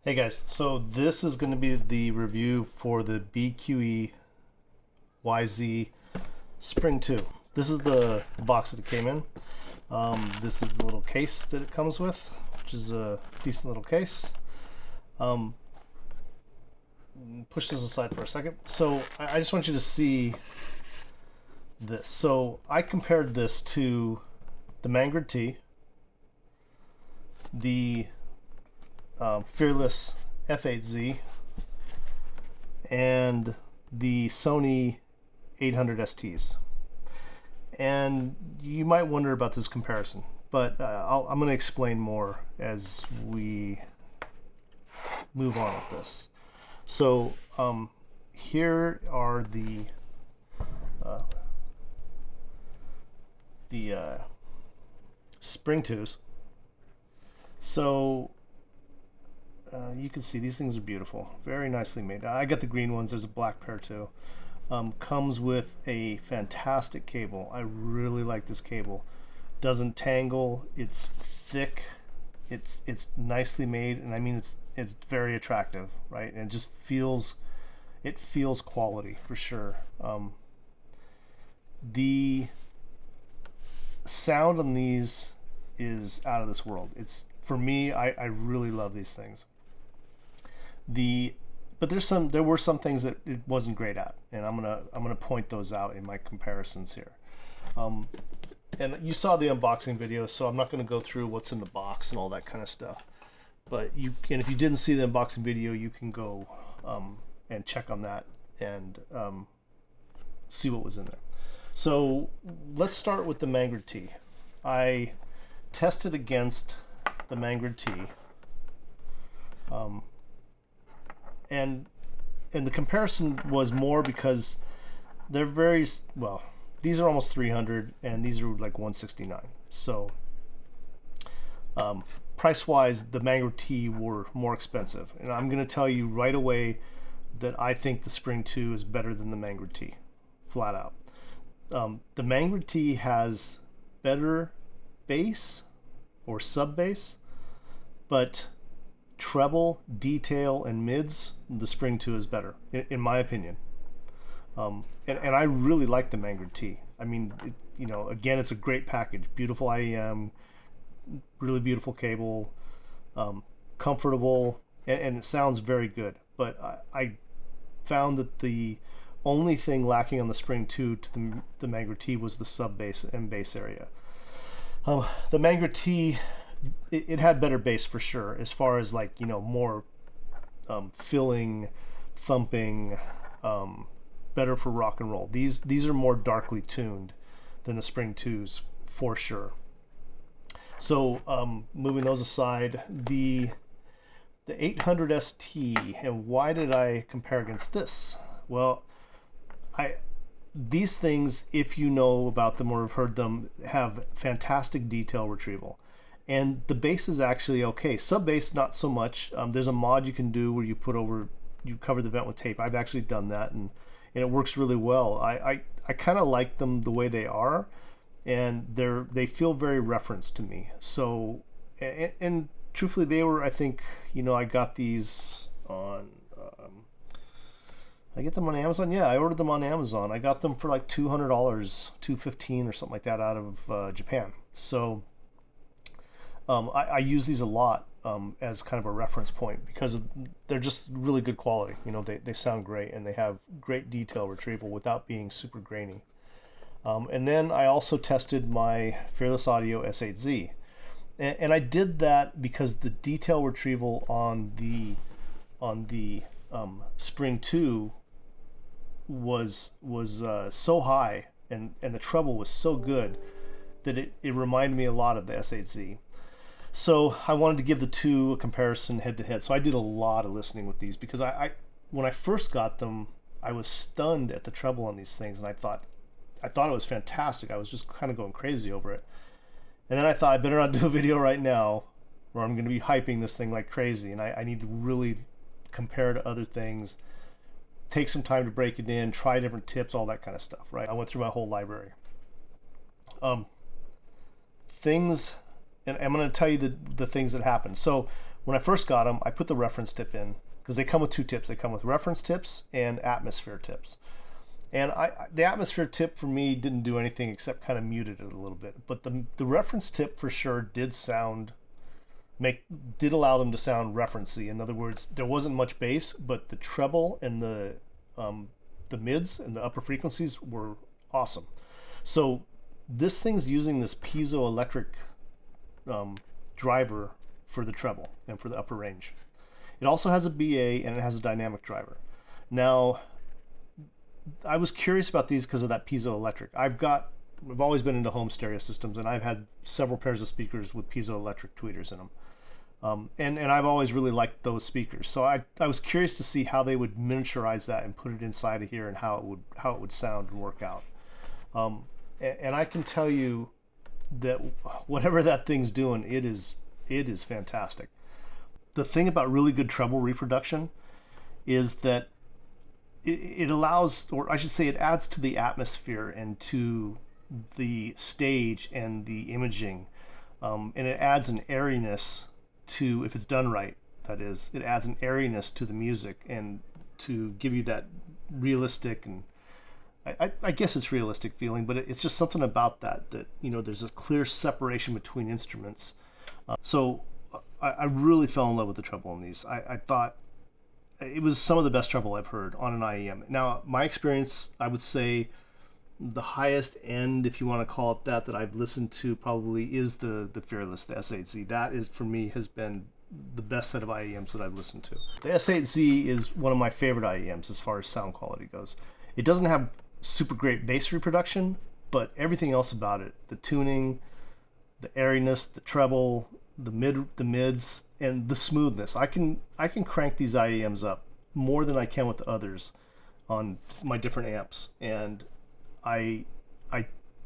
Hey guys, so this is going to be the review for the BQEYZ Spring 2. This is the box that it came in. This is the little case that it comes with, which is a decent little case. Push this aside for a second. So I just want you to see this. So I compared this to the Mangrove T, the Fearless F8Z, and the Sony 800 STs. And you might wonder about this comparison, but I'm going to explain more as we move on with this. So here are the Spring 2s. So you can see these things are beautiful, very nicely made. I got the green ones. There's a black pair too. Comes with a fantastic cable. I really like this cable. Doesn't tangle. It's thick. It's nicely made, and I mean it's very attractive, right? And it feels quality for sure. The sound on these is out of this world. It's, for me, I really love these things. But there were some things that it wasn't great at, and I'm gonna point those out in my comparisons here. And you saw the unboxing video, so I'm not gonna go through what's in the box and all that kind of stuff. But if you didn't see the unboxing video, you can go and check on that and see what was in there. So let's start with the Mangrove T. I tested against the Mangrove T. And the comparison was more because they're very, well, these are almost 300 and these are like 169. So price wise, the Mangrove T were more expensive, and I'm going to tell you right away that I think the Spring 2 is better than the Mangrove T, flat out. The Mangrove T has better bass or sub bass, but treble, detail, and mids, the Spring 2 is better, in my opinion. And I really like the Mangrove T. I mean, again, it's a great package. Beautiful IEM, really beautiful cable, comfortable, and it sounds very good. But I found that the only thing lacking on the Spring 2 to the Mangrove T was the sub bass and bass area. The Mangrove T, it had better bass for sure, as far as like, more filling, thumping, better for rock and roll. These are more darkly tuned than the Spring 2s for sure. So moving those aside, the 800 ST, and why did I compare against this? Well, these things, if you know about them or have heard them, have fantastic detail retrieval. And the bass is actually okay. Sub bass, not so much. There's a mod you can do where you cover the vent with tape. I've actually done that, and it works really well. I kind of like them the way they are, and they feel very referenced to me. So, and truthfully, they were, I think, I got these on. I get them on Amazon. Yeah, I ordered them on Amazon. I got them for like $200, $215 or something like that out of Japan. So I use these a lot as kind of a reference point because they're just really good quality. They sound great, and they have great detail retrieval without being super grainy. And then I also tested my Fearless Audio S8Z, and I did that because the detail retrieval on the Spring 2 was so high, and the treble was so good that it reminded me a lot of the S8Z. So I wanted to give the two a comparison head to head. So I did a lot of listening with these because when I first got them, I was stunned at the treble on these things, and I thought it was fantastic. I was just kind of going crazy over it. And then I thought I better not do a video right now where I'm going to be hyping this thing like crazy, and I need to really compare to other things, take some time to break it in, try different tips, all that kind of stuff, right? I went through my whole library. Things, and I'm going to tell you the things that happened. So when I first got them, I put the reference tip in because they come with 2 tips. They come with reference tips and atmosphere tips. And the atmosphere tip for me didn't do anything except kind of muted it a little bit. But the reference tip for sure did allow them to sound referencey. In other words, there wasn't much bass, but the treble and the mids and the upper frequencies were awesome. So this thing's using this piezoelectric driver for the treble and for the upper range. It also has a BA and it has a dynamic driver. Now, I was curious about these because of that piezoelectric. I've always been into home stereo systems, and I've had several pairs of speakers with piezoelectric tweeters in them. And I've always really liked those speakers. So I was curious to see how they would miniaturize that and put it inside of here and how it would sound and work out. And I can tell you that whatever that thing's doing, it is fantastic. The thing about really good treble reproduction is that it allows, or I should say it adds to the atmosphere and to the stage and the imaging. And it adds an airiness to, if it's done right, that is, it adds an airiness to the music and to give you that realistic, and I guess it's realistic feeling, but it's just something about that there's a clear separation between instruments. So I really fell in love with the treble in these. I thought it was some of the best treble I've heard on an IEM. Now, my experience, I would say the highest end, if you want to call it that I've listened to probably is the Fearless, the S8Z. That is, for me, has been the best set of IEMs that I've listened to. The S8Z is one of my favorite IEMs as far as sound quality goes. It doesn't have super great bass reproduction, but everything else about it, the tuning, the airiness, the treble, the mids, and the smoothness. I can crank these IEMs up more than I can with the others on my different amps, and I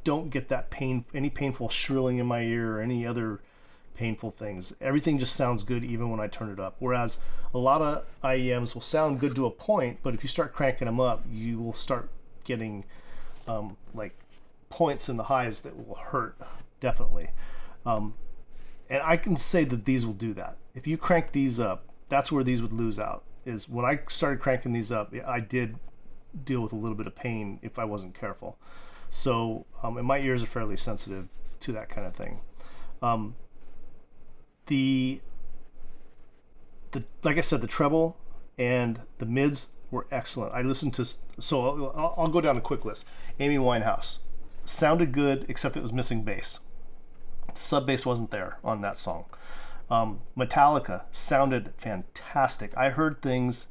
don't get that any painful shrilling in my ear or any other painful things. Everything just sounds good even when I turn it up. Whereas a lot of IEMs will sound good to a point, but if you start cranking them up, you will start getting like points in the highs that will hurt, definitely. And I can say that these will do that. If you crank these up, that's where these would lose out. Is when I started cranking these up, I did deal with a little bit of pain if I wasn't careful. So, and my ears are fairly sensitive to that kind of thing. Like I said, the treble and the mids were excellent. I listened to, so I'll go down a quick list. Amy Winehouse sounded good, except it was missing bass. The sub bass wasn't there on that song. Metallica sounded fantastic. I heard things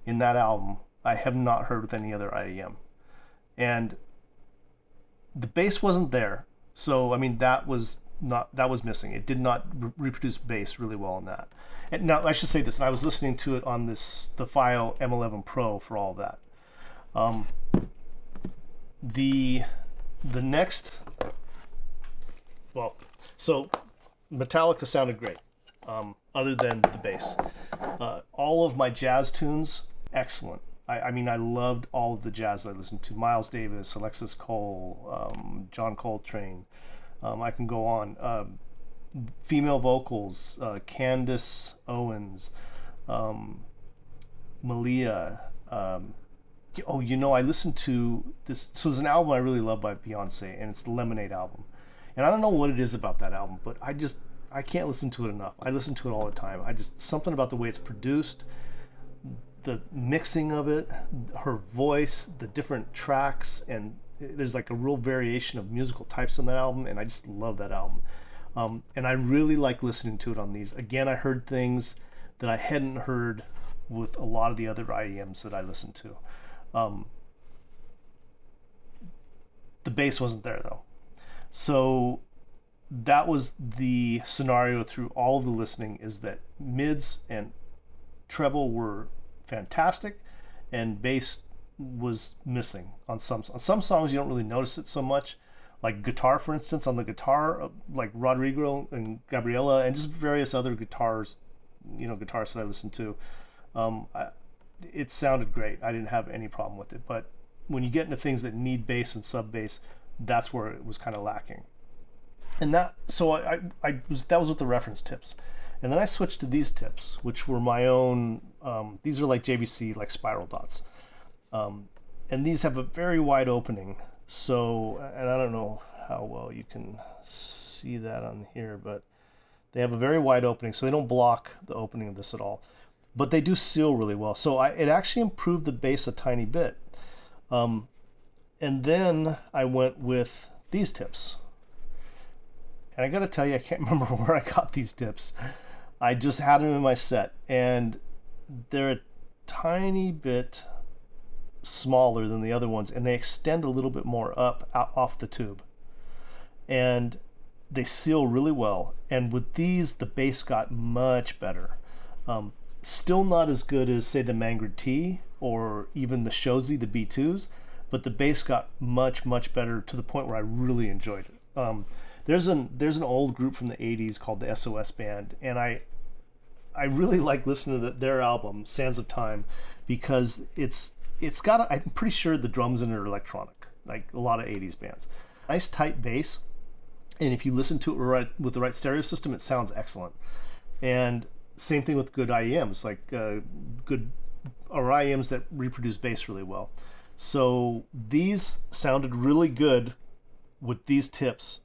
in that album I have not heard with any other IEM, and the bass wasn't there. So I mean that was missing. It did not reproduce bass really well in that. And now I should say this, and I was listening to it on the File M11 Pro for all that. The next, well, so Metallica sounded great, other than the bass. All of my jazz tunes, excellent. I mean, I loved all of the jazz I listened to. Miles Davis, Alexis Cole, John Coltrane. I can go on. Female vocals, Candace Owens, Malia. I listened to this. So there's an album I really love by Beyonce, and it's the Lemonade album. And I don't know what it is about that album, but I can't listen to it enough. I listen to it all the time. Something about the way it's produced, the mixing of it, her voice, the different tracks, and there's like a real variation of musical types on that album, and I just love that album. And I really like listening to it on these. Again, I heard things that I hadn't heard with a lot of the other IEMs that I listened to. The bass wasn't there though. So that was the scenario through all of the listening, is that mids and treble were fantastic and bass was missing on some songs. You don't really notice it so much, like guitar, for instance. On the guitar, like Rodrigo and Gabriela and just various other guitarists that I listened to, it sounded great. I didn't have any problem with it. But when you get into things that need bass and sub bass, that's where it was kind of lacking. And that was with the reference tips. And then I switched to these tips, which were my own. These are like JVC, like spiral dots. And these have a very wide opening. So, and I don't know how well you can see that on here, but they have a very wide opening, so they don't block the opening of this at all. But they do seal really well. So it actually improved the bass a tiny bit. And then I went with these tips. And I gotta tell you, I can't remember where I got these tips. I just had them in my set, and they're a tiny bit smaller than the other ones, and they extend a little bit more up off the tube. And they seal really well. And with these, the bass got much better. Still not as good as, say, the Mangrid T or even the Shozy, the B2s, but the bass got much, much better to the point where I really enjoyed it. There's an old group from the 80s called the SOS Band, and I really like listening to their album, Sands of Time, because it's got, I'm pretty sure the drums in it are electronic, like a lot of 80s bands. Nice tight bass, and if you listen to it right with the right stereo system, it sounds excellent. And same thing with good IEMs, like good or IEMs that reproduce bass really well. So these sounded really good with these tips,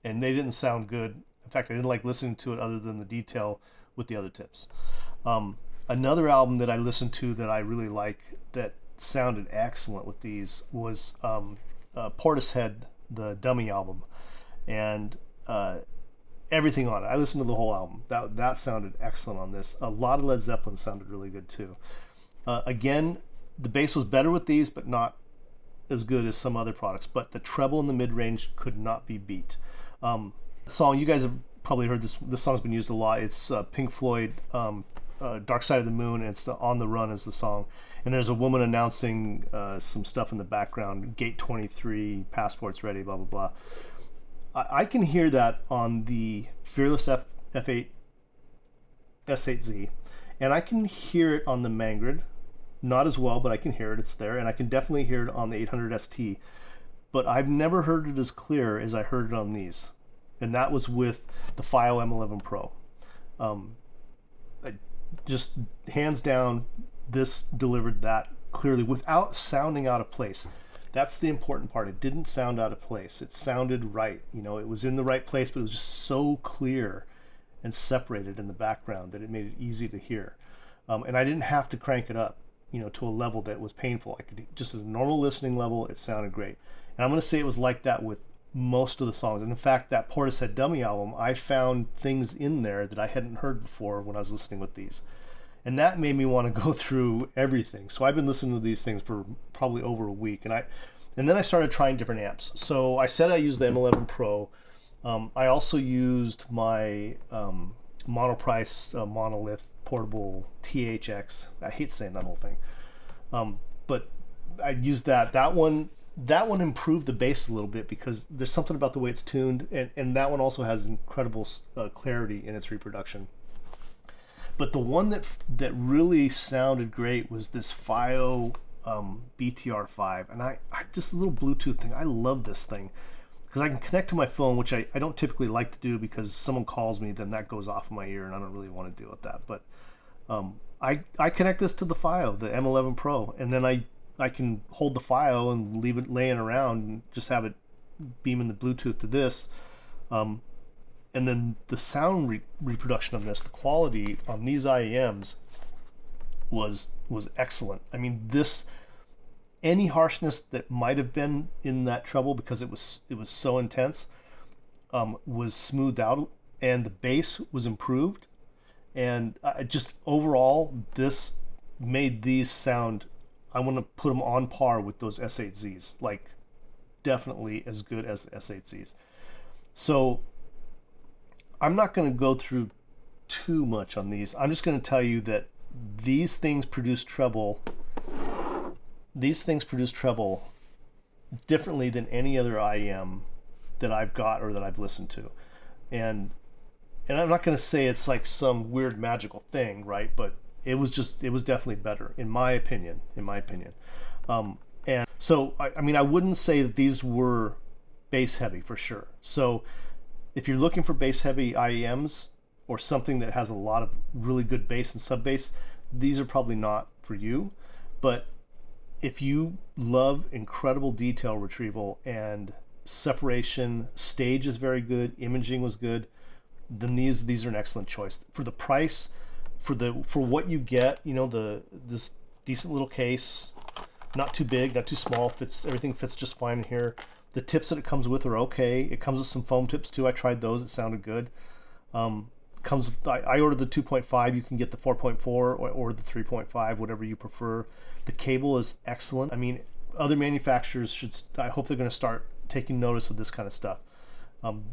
and they didn't sound good. In fact, I didn't like listening to it other than the detail with the other tips. Another album that I listened to that I really like that sounded excellent with these was Portishead, the Dummy album, and everything on it. I listened to the whole album. That sounded excellent on this. A lot of Led Zeppelin sounded really good too. Again, the bass was better with these, but not as good as some other products. But the treble in the mid-range could not be beat. Song, you guys have probably heard this. This song's been used a lot. It's Pink Floyd, Dark Side of the Moon, and it's On the Run is the song. And there's a woman announcing some stuff in the background, Gate 23, passports ready, blah, blah, blah. I can hear that on the Fearless F8 S8Z, and I can hear it on the Mangrid. Not as well, but I can hear it. It's there, and I can definitely hear it on the 800 ST. But I've never heard it as clear as I heard it on these, and that was with the FiO M11 Pro. Just hands down, this delivered that clearly without sounding out of place. That's the important part. It didn't sound out of place. It sounded right. You know, it was in the right place, but it was just so clear and separated in the background that it made it easy to hear. And I didn't have to crank it up, you know, to a level that was painful. I could just at a normal listening level, it sounded great. And I'm going to say it was like that with most of the songs. And in fact, that Portishead Dummy album, I found things in there that I hadn't heard before when I was listening with these. And that made me want to go through everything. So I've been listening to these things for probably over a week. And then I started trying different amps. So I said I used the M11 Pro. I also used my Monoprice Monolith portable THX. I hate saying that whole thing. But I used that. That one improved the bass a little bit because there's something about the way it's tuned. And that one also has incredible clarity in its reproduction. But the one that really sounded great was this FiO BTR5, and I just a little Bluetooth thing. I love this thing because I can connect to my phone, which I don't typically like to do because someone calls me, then that goes off in my ear, and I don't really want to deal with that. But I connect this to the FiO, the M11 Pro, and then I can hold the FiO and leave it laying around and just have it beaming the Bluetooth to this. And then the sound reproduction of this, the quality on these IEMs was excellent. I mean, any harshness that might have been in that treble because it was so intense was smoothed out, and the bass was improved, and just overall this made these sound. I want to put them on par with those S8Zs, like definitely as good as the S8Zs. So I'm not going to go through too much on these. I'm just going to tell you that these things produce treble. These things produce treble differently than any other IEM that I've got or that I've listened to. And I'm not going to say it's like some weird magical thing, right? But it was definitely better in my opinion. And so I mean, I wouldn't say that these were bass heavy for sure. So if you're looking for bass heavy IEMs, or something that has a lot of really good bass and sub bass, these are probably not for you. But if you love incredible detail retrieval and separation, stage is very good, imaging was good, then these are an excellent choice for the price, for what you get. You know, this decent little case, not too big, not too small, everything fits just fine in here. The tips that it comes with are okay. It comes with some foam tips too. I tried those, it sounded good. Comes with, I ordered the 2.5. You can get the 4.4 or the 3.5, whatever you prefer. The cable is excellent. I mean, other manufacturers I hope they're going to start taking notice of this kind of stuff.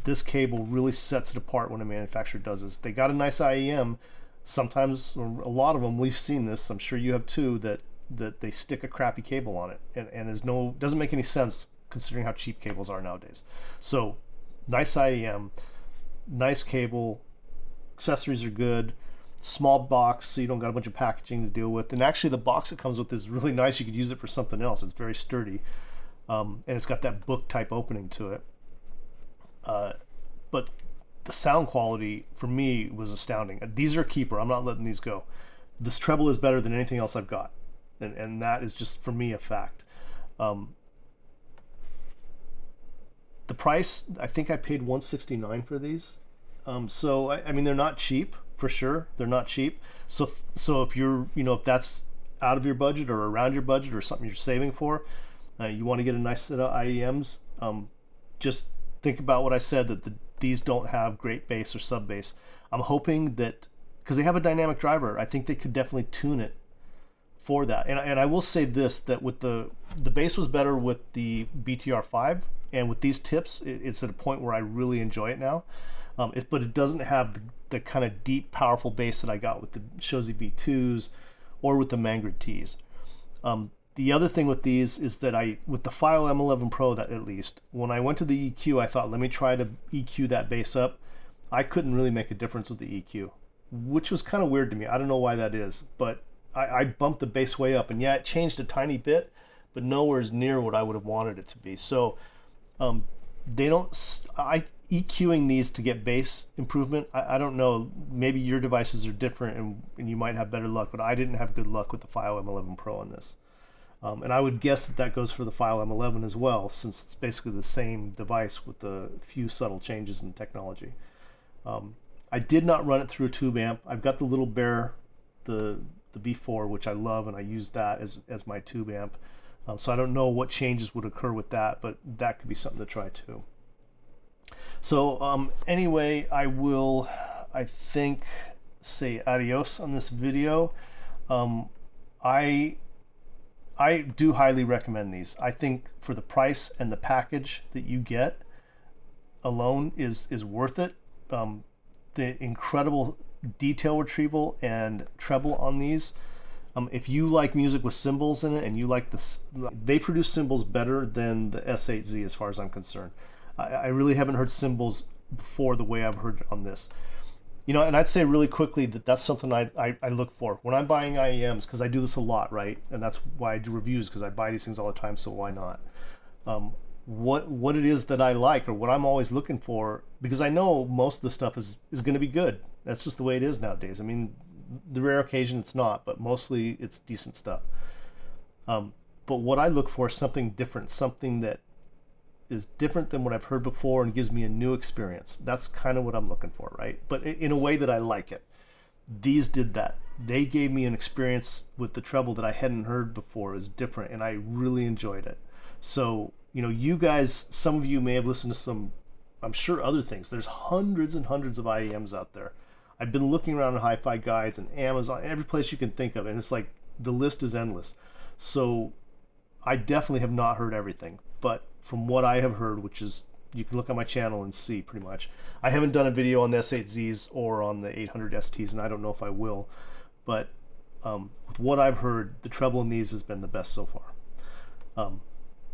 This cable really sets it apart when a manufacturer does this. They got a nice IEM. Sometimes, or a lot of them, we've seen this, I'm sure you have too, that they stick a crappy cable on it, and doesn't make any sense considering how cheap cables are nowadays. So nice IEM, nice cable, accessories are good, small box so you don't got a bunch of packaging to deal with, and actually the box it comes with is really nice. You could use it for something else. It's very sturdy, and it's got that book type opening to it. But the sound quality for me was astounding. These are a keeper. I'm not letting these go. This treble is better than anything else I've got, and that is just for me a fact. The price, I think I paid $169 for these. So I mean, they're not cheap for sure. They're not cheap. So if you're, if that's out of your budget or around your budget or something you're saving for, you want to get a nice set of IEMs, just think about what I said, that these don't have great bass or sub bass. I'm hoping that, because they have a dynamic driver, I think they could definitely tune it for that. And I will say this, that with the bass was better with the BTR5, and with these tips, it's at a point where I really enjoy it now. But it doesn't have the kind of deep, powerful bass that I got with the Shozy B2s or with the Mangrid Ts. The other thing with these is that with the File M11 Pro, that at least, when I went to the EQ, I thought, let me try to EQ that bass up. I couldn't really make a difference with the EQ, which was kind of weird to me. I don't know why that is, but I bumped the bass way up, and yeah, it changed a tiny bit, but nowhere near what I would have wanted it to be. So EQing these to get bass improvement, I don't know, maybe your devices are different and you might have better luck, but I didn't have good luck with the File M11 Pro on this. And I would guess that goes for the File M11 as well, since it's basically the same device with a few subtle changes in technology. I did not run it through a tube amp. I've got the Little Bear, the B4, which I love, and I use that as my tube amp. So I don't know what changes would occur with that, but that could be something to try too. So anyway, I will, I think, say adios on this video. I do highly recommend these. I think for the price and the package that you get alone is worth it. The incredible detail retrieval and treble on these. If you like music with cymbals in it and you like they produce cymbals better than the S8Z as far as I'm concerned. I really haven't heard cymbals before the way I've heard it on this. And I'd say really quickly that that's something I look for when I'm buying IEMs, because I do this a lot, right? And that's why I do reviews, because I buy these things all the time, so why not? What it is that I like, or what I'm always looking for, because I know most of the stuff is going to be good. That's just the way it is nowadays. I mean, the rare occasion it's not, but mostly it's decent stuff. But what I look for is something different, something that is different than what I've heard before and gives me a new experience. That's kind of what I'm looking for, right? But in a way that I like it. These did that. They gave me an experience with the treble that I hadn't heard before. It was different, and I really enjoyed it. So, you guys, some of you may have listened to some, I'm sure, other things. There's hundreds and hundreds of IEMs out there. I've been looking around in hi-fi guides and Amazon, every place you can think of, and it's like the list is endless. So I definitely have not heard everything, but from what I have heard, which is, you can look on my channel and see pretty much. I haven't done a video on the S8Zs or on the 800 STs, and I don't know if I will, but with what I've heard, the treble in these has been the best so far.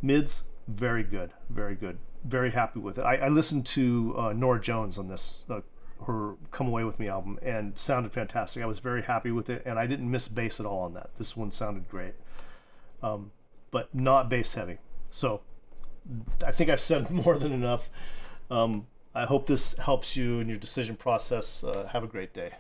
Mids, very good, very good. Very happy with it. I listened to Norah Jones on this, her Come Away With Me album, and sounded fantastic. I was very happy with it, and I didn't miss bass at all on that. This one sounded great, but not bass heavy. So I think I've said more than enough. I hope this helps you in your decision process. Have a great day.